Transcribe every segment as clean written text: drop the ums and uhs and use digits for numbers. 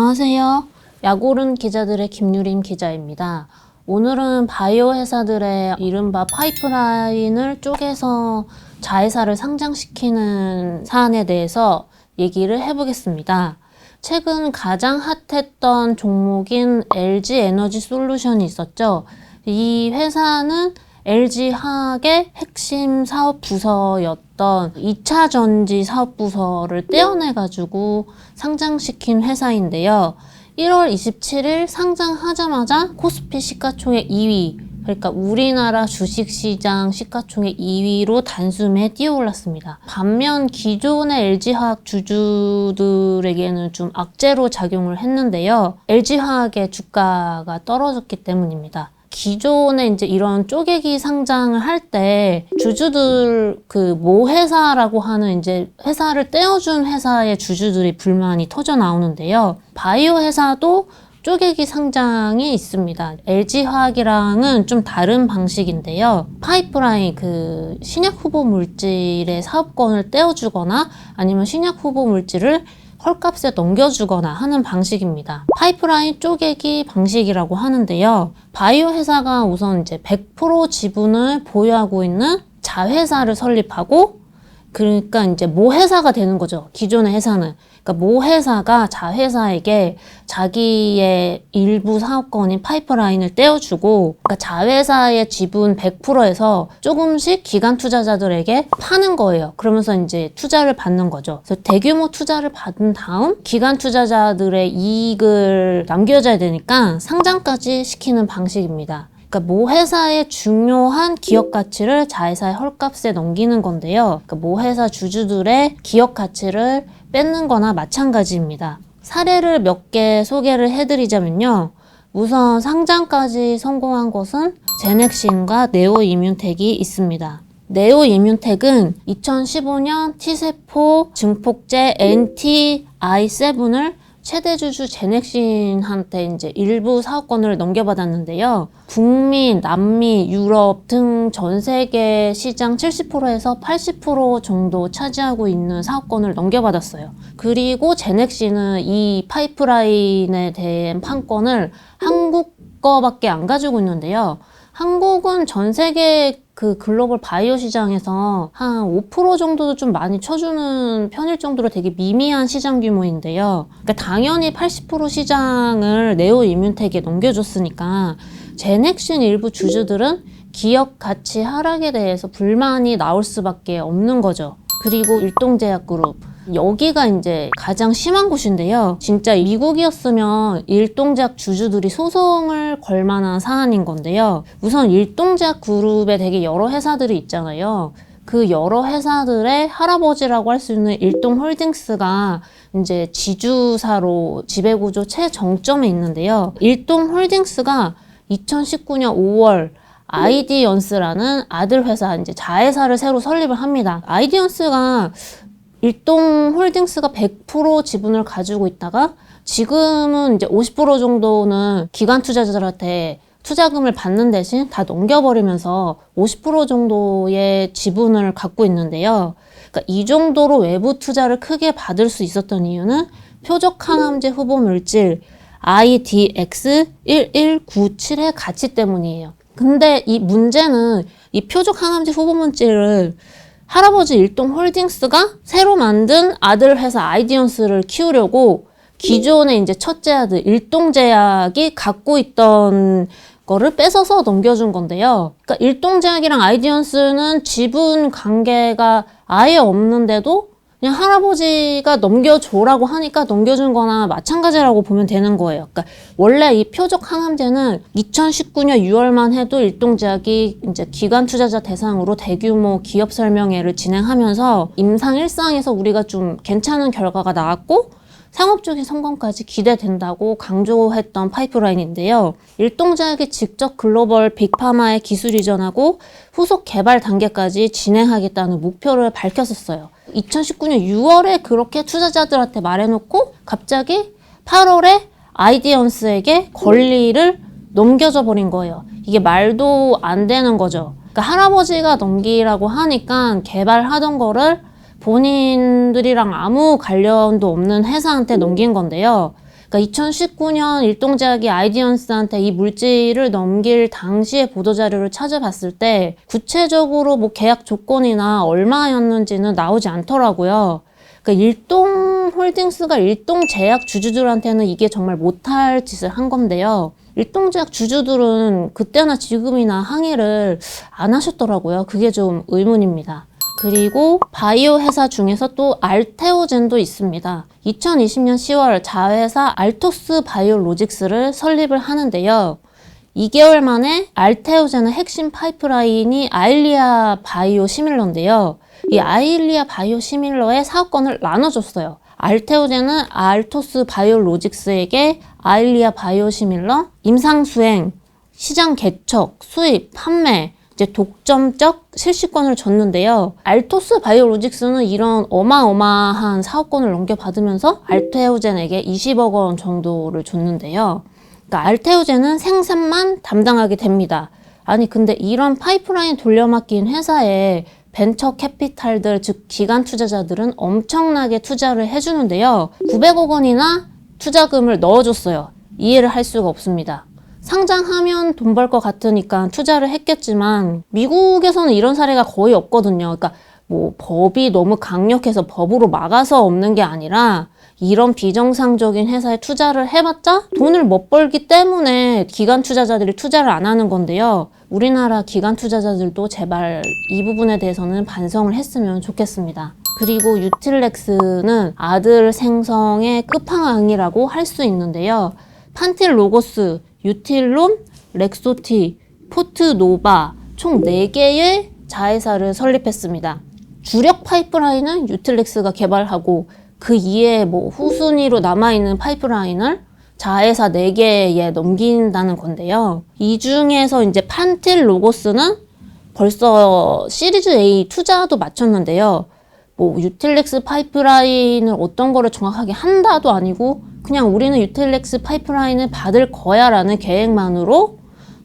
안녕하세요. 야구른 기자들의 김유림 기자입니다. 오늘은 바이오 회사들의 이른바 파이프라인을 쪼개서 자회사를 상장시키는 사안에 대해서 얘기를 해보겠습니다. 최근 가장 핫했던 종목인 LG에너지솔루션이 있었죠. 이 회사는 LG화학의 핵심 사업 부서였던 2차 전지 사업 부서를 떼어내가지고 상장시킨 회사인데요. 1월 27일 상장하자마자 코스피 시가총액 2위, 그러니까 우리나라 주식시장 시가총액 2위로 단숨에 뛰어올랐습니다. 반면 기존의 LG화학 주주들에게는 좀 악재로 작용을 했는데요. LG화학의 주가가 떨어졌기 때문입니다. 기존에 이제 이런 쪼개기 상장을 할 때 주주들 모 회사라고 하는 이제 회사를 떼어준 회사의 주주들이 불만이 터져 나오는데요. 바이오 회사도 쪼개기 상장이 있습니다. LG화학이랑은 좀 다른 방식인데요. 파이프라인 신약 후보 물질의 사업권을 떼어주거나 아니면 신약 후보 물질을 헐값에 넘겨주거나 하는 방식입니다. 파이프라인 쪼개기 방식이라고 하는데요. 바이오 회사가 우선 이제 100% 지분을 보유하고 있는 자회사를 설립하고, 그러니까 이제 모 회사가 되는 거죠. 기존의 회사는. 그러니까 모 회사가 자회사에게 자기의 일부 사업권인 파이프라인을 떼어주고, 그러니까 자회사의 지분 100%에서 조금씩 기관 투자자들에게 파는 거예요. 그러면서 이제 투자를 받는 거죠. 그래서 대규모 투자를 받은 다음 기관 투자자들의 이익을 남겨줘야 되니까 상장까지 시키는 방식입니다. 그러니까 모 회사의 중요한 기업 가치를 자회사의 헐값에 넘기는 건데요. 그러니까 모 회사 주주들의 기업 가치를 뺏는 거나 마찬가지입니다. 사례를 몇 개 소개를 해드리자면요. 우선 상장까지 성공한 것은 제넥신과 네오이뮨텍이 있습니다. 네오이뮨텍은 2015년 T세포 증폭제 NTI7을 최대 주주 제넥신한테 이제 일부 사업권을 넘겨받았는데요. 북미, 남미, 유럽 등 전 세계 시장 70%에서 80% 정도 차지하고 있는 사업권을 넘겨받았어요. 그리고 제넥신은 이 파이프라인에 대한 판권을 한국 거밖에 안 가지고 있는데요. 한국은 전 세계 글로벌 바이오 시장에서 한 5% 정도도 좀 많이 쳐주는 편일 정도로 되게 미미한 시장 규모인데요. 그러니까 당연히 80% 시장을 네오이뮨텍에 넘겨줬으니까 제넥신 일부 주주들은 기업 가치 하락에 대해서 불만이 나올 수밖에 없는 거죠. 그리고 일동제약그룹. 여기가 이제 가장 심한 곳인데요. 진짜 미국이었으면 일동제약 주주들이 소송을 걸 만한 사안인 건데요. 우선 일동제약 그룹에 되게 여러 회사들이 있잖아요. 그 여러 회사들의 할아버지라고 할 수 있는 일동홀딩스가 이제 지주사로 지배구조 최정점에 있는데요. 일동홀딩스가 2019년 5월 아이디언스라는 아들 회사, 이제 자회사를 새로 설립을 합니다. 아이디언스가 일동홀딩스가 100% 지분을 가지고 있다가 지금은 이제 50% 정도는 기관 투자자들한테 투자금을 받는 대신 다 넘겨버리면서 50% 정도의 지분을 갖고 있는데요. 그러니까 이 정도로 외부 투자를 크게 받을 수 있었던 이유는 표적 항암제 후보 물질 IDX1197의 가치 때문이에요. 근데 이 문제는 이 표적 항암제 후보 물질을 할아버지 일동홀딩스가 새로 만든 아들 회사 아이디언스를 키우려고 기존의 이제 첫째 아들 일동제약이 갖고 있던 거를 뺏어서 넘겨준 건데요. 그러니까 일동제약이랑 아이디언스는 지분 관계가 아예 없는데도 그냥 할아버지가 넘겨줘라고 하니까 넘겨준 거나 마찬가지라고 보면 되는 거예요. 그러니까 원래 이 표적 항암제는 2019년 6월만 해도 일동제약이 이제 기관 투자자 대상으로 대규모 기업 설명회를 진행하면서 임상 1상에서 우리가 좀 괜찮은 결과가 나왔고 상업적인 성공까지 기대된다고 강조했던 파이프라인인데요. 일동제약이 직접 글로벌 빅파마에 기술 이전하고 후속 개발 단계까지 진행하겠다는 목표를 밝혔었어요. 2019년 6월에 그렇게 투자자들한테 말해놓고 갑자기 8월에 아이디언스에게 권리를 넘겨줘 버린 거예요. 이게 말도 안 되는 거죠. 그러니까 할아버지가 넘기라고 하니까 개발하던 거를 본인들이랑 아무 관련도 없는 회사한테 넘긴 건데요. 그러니까 2019년 일동제약이 아이디언스한테 이 물질을 넘길 당시의 보도자료를 찾아봤을 때 구체적으로 뭐 계약 조건이나 얼마였는지는 나오지 않더라고요. 그러니까 일동홀딩스가 일동제약 주주들한테는 이게 정말 못할 짓을 한 건데요. 일동제약 주주들은 그때나 지금이나 항의를 안 하셨더라고요. 그게 좀 의문입니다. 그리고 바이오 회사 중에서 또 알테오젠도 있습니다. 2020년 10월 자회사 알토스 바이오로직스를 설립을 하는데요. 2개월 만에 알테오젠의 핵심 파이프라인이 아일리아 바이오 시밀러인데요. 이 아일리아 바이오 시밀러의 사업권을 나눠줬어요. 알테오젠은 알토스 바이오로직스에게 아일리아 바이오 시밀러, 임상수행, 시장 개척, 수입, 판매, 이제 독점적 실시권을 줬는데요. 알토스 바이오로직스는 이런 어마어마한 사업권을 넘겨받으면서 알테오젠에게 20억 원 정도를 줬는데요. 그러니까 알테오젠은 생산만 담당하게 됩니다. 아니 근데 이런 파이프라인 돌려막긴 회사에 벤처 캐피탈들, 즉 기관 투자자들은 엄청나게 투자를 해주는데요. 900억 원이나 투자금을 넣어줬어요. 이해를 할 수가 없습니다. 상장하면 돈 벌 것 같으니까 투자를 했겠지만 미국에서는 이런 사례가 거의 없거든요. 그러니까 뭐 법이 너무 강력해서 법으로 막아서 없는 게 아니라 이런 비정상적인 회사에 투자를 해봤자 돈을 못 벌기 때문에 기관 투자자들이 투자를 안 하는 건데요. 우리나라 기관 투자자들도 제발 이 부분에 대해서는 반성을 했으면 좋겠습니다. 그리고 유틸렉스는 아들 생성의 끝판왕이라고 할 수 있는데요. 판틸로고스, 유틸론, 렉소티, 포트노바 총 4개의 자회사를 설립했습니다. 주력 파이프라인은 유틸렉스가 개발하고 그 이외에 뭐 후순위로 남아있는 파이프라인을 자회사 4개에 넘긴다는 건데요. 이 중에서 이제 판틸로고스는 벌써 시리즈 A 투자도 마쳤는데요. 뭐 유틸렉스 파이프라인을 어떤 거를 정확하게 한다도 아니고 그냥 우리는 유틸렉스 파이프라인을 받을 거야 라는 계획만으로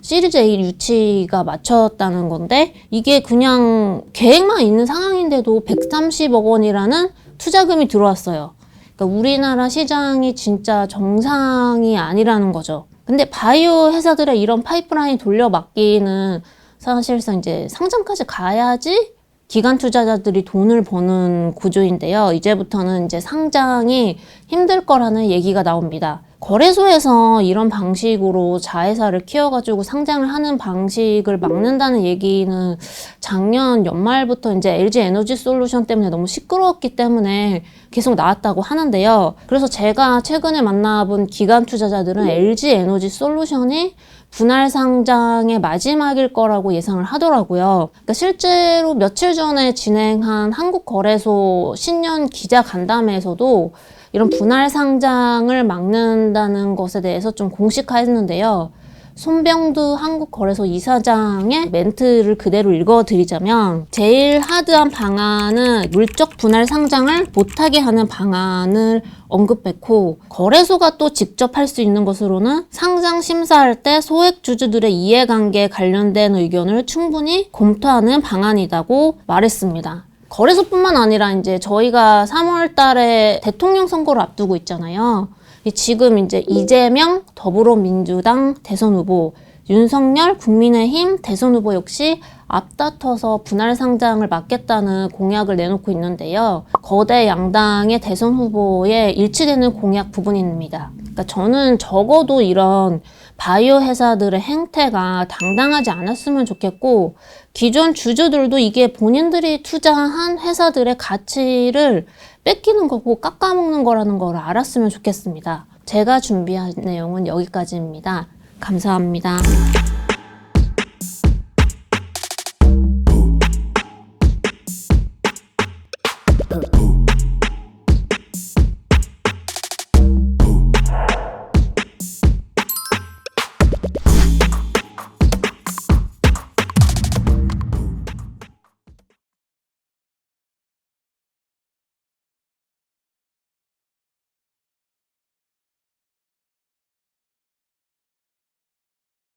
시리즈 A 유치가 마쳤다는 건데 이게 그냥 계획만 있는 상황인데도 130억 원이라는 투자금이 들어왔어요. 그러니까 우리나라 시장이 진짜 정상이 아니라는 거죠. 근데 바이오 회사들의 이런 파이프라인 돌려막기는 사실상 이제 상장까지 가야지 기관 투자자들이 돈을 버는 구조인데요. 이제부터는 이제 상장이 힘들 거라는 얘기가 나옵니다. 거래소에서 이런 방식으로 자회사를 키워가지고 상장을 하는 방식을 막는다는 얘기는 작년 연말부터 이제 LG 에너지 솔루션 때문에 너무 시끄러웠기 때문에 계속 나왔다고 하는데요. 그래서 제가 최근에 만나본 기관 투자자들은 LG 에너지 솔루션이 분할 상장의 마지막일 거라고 예상을 하더라고요. 그러니까 실제로 며칠 전에 진행한 한국거래소 신년 기자 간담회에서도 이런 분할 상장을 막는다는 것에 대해서 좀 공식화했는데요. 손병두 한국거래소 이사장의 멘트를 그대로 읽어드리자면 제일 하드한 방안은 물적 분할 상장을 못하게 하는 방안을 언급했고 거래소가 또 직접 할 수 있는 것으로는 상장 심사할 때 소액 주주들의 이해관계에 관련된 의견을 충분히 검토하는 방안이라고 말했습니다. 거래소뿐만 아니라 이제 저희가 3월 달에 대통령 선거를 앞두고 있잖아요. 지금 이제 이재명 더불어민주당 대선 후보, 윤석열 국민의힘 대선 후보 역시 앞다퉈서 분할 상장을 막겠다는 공약을 내놓고 있는데요. 거대 양당의 대선 후보에 일치되는 공약 부분입니다. 그러니까 저는 적어도 이런 바이오 회사들의 행태가 당당하지 않았으면 좋겠고 기존 주주들도 이게 본인들이 투자한 회사들의 가치를 뺏기는 거고 깎아먹는 거라는 걸 알았으면 좋겠습니다. 제가 준비한 내용은 여기까지입니다. 감사합니다.